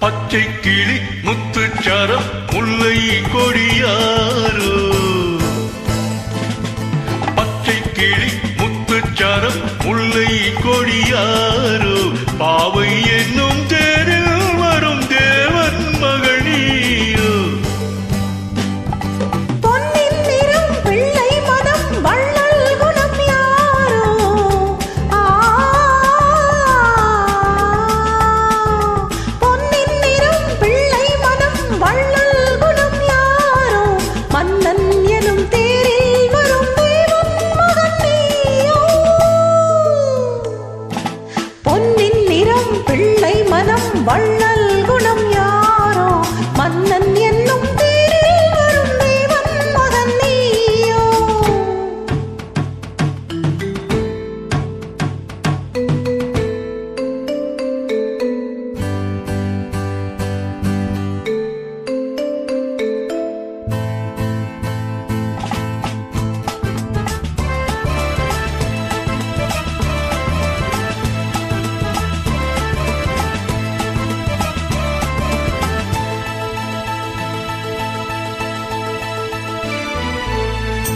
பச்சை கிளி முத்துச்சரம் முல்லை கொடியாரோ பச்சை கிளி முத்துச்சரம் முல்லை கொடியாரோ பாவை என்னும் தேரில் வரும் தேவன் மகனியோ பொன்னின் நிறம் பிள்ளை மனம் வள்ளல் குணம் யாரோ பொன்னின் நிறம் பிள்ளை மனம் வள்ளல் குணம் யாரோ மன்னன் எனும் தேரில் வரும் தேவன் மகன் நீயோ பொன்னின் நிறம் பிள்ளை மனம் வள்ளல் குணம் யாரோ மன்னன் என்னும் தேரில் வரும் தேவன் மகன் நீயோ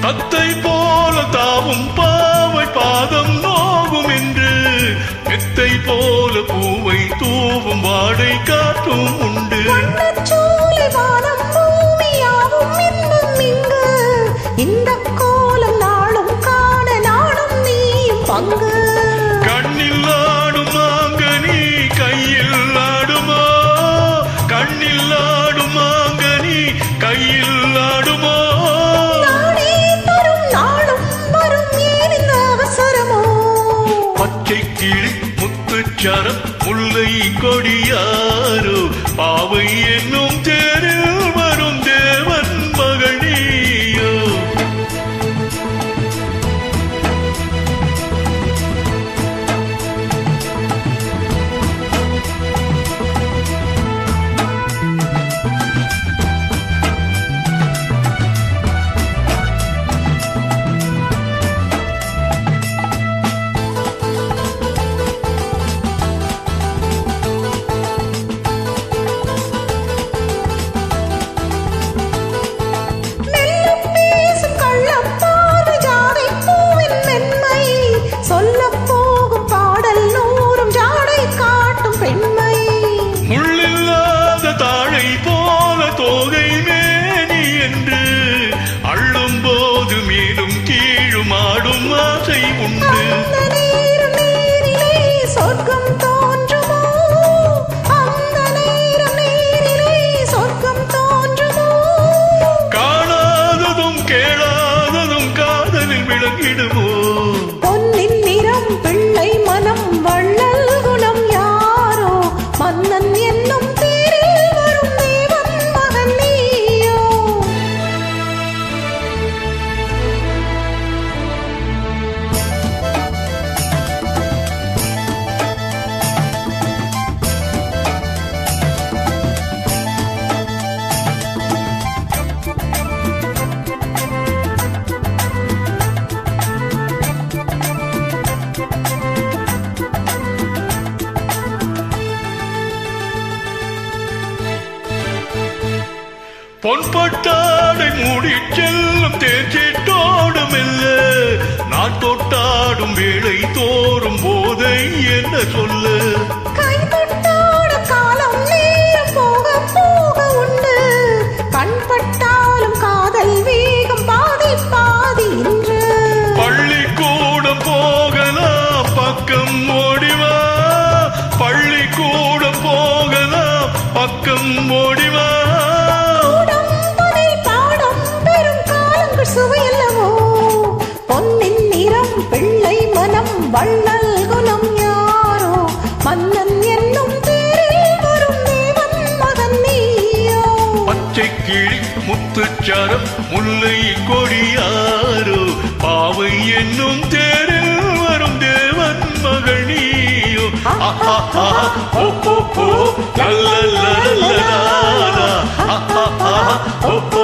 தத்தை போல தாவும் பாவை பாதம் நோகும் என்று மெத்தை போல பூவை தூவும் வாடை காற்றும் உண்டு வண்ணச்சோலை வானம் பூமியாவும் இன்னும் இங்கு இந்தக் கோலம் நாளும் காண நாளும் நீயும் பங்கு கண்ணில் ஆடும் மாங்கனி கையில் ஆடுமோ கண்ணில் ஆடும் மாங்கனி கையில் ஆடுமோ நானே தரும் நாளும் வரும் ஏன் இந்த அவசரமோ பச்சை கிளி முத்துச்சரம் முல்லை கொடியாரோ பாவை என்னும் தேரில் வரும் தேவன் மகனியோ மெல்லம் பேசும் கள்ளம் பார்வை ஜாடை பூவின் மென்மை சொல்லப் போகும் பாடல் நூறும் ஜாடை காட்டும் பெண்மை முள்ளில்லாத தாழை போல தோகை மேனி என்று அள்ளும் போது மேலும் கீழும் ஆடும் ஆசை உண்டு அந்த நேரம் நேரிலே சொர்க்கம் தோன்றுமோ அந்த நேரம் நேரிலே சொர்க்கம் தோன்றுமோ காணாததும் கேளாததும் காதலில் விளங்கிடுமோ பொன்னின் நிறம் பிள்ளை மனம் வள்ளல் குணம் யாரோ மன்னன் என்னும் தேரில் வரும் தேவன் மகன் நீயோ பொன்பட்டாடை மூடி செல்லும் தேர்ச்சிட்டோடு மெல்ல நான் தொட்டாடும் வேளை தோறும் போதை என்ன சொல்ல கைப்பட்டாட காலம் நேரம் போக போக உண்டு கண்பட்டாலும் காதல் வேகம் பாதி பாதி இன்று பள்ளிக்கூடம் போகலாம் பக்கம் ஓடிவா பள்ளிக்கூடம் போகலாம் பக்கம் ஓடிவா உடம்பனை பாடம் பெரும் காலங்கள் சுவையல்லவோ பொன்னின் நிறம் பிள்ளை மனம் வள்ளல் குணம் யாரோ மன்னன் என்னும் தேரில் வரும் தேவன் மகன் நீயோ பச்சை கிளி முத்துச்சரம் முல்லை கொடியாரோ பாவை என்னும் தேரில் வரும் தேவன் மகனியோ ஓ ஓ ஓ லல்லல்லல்லலா ஓ ஓ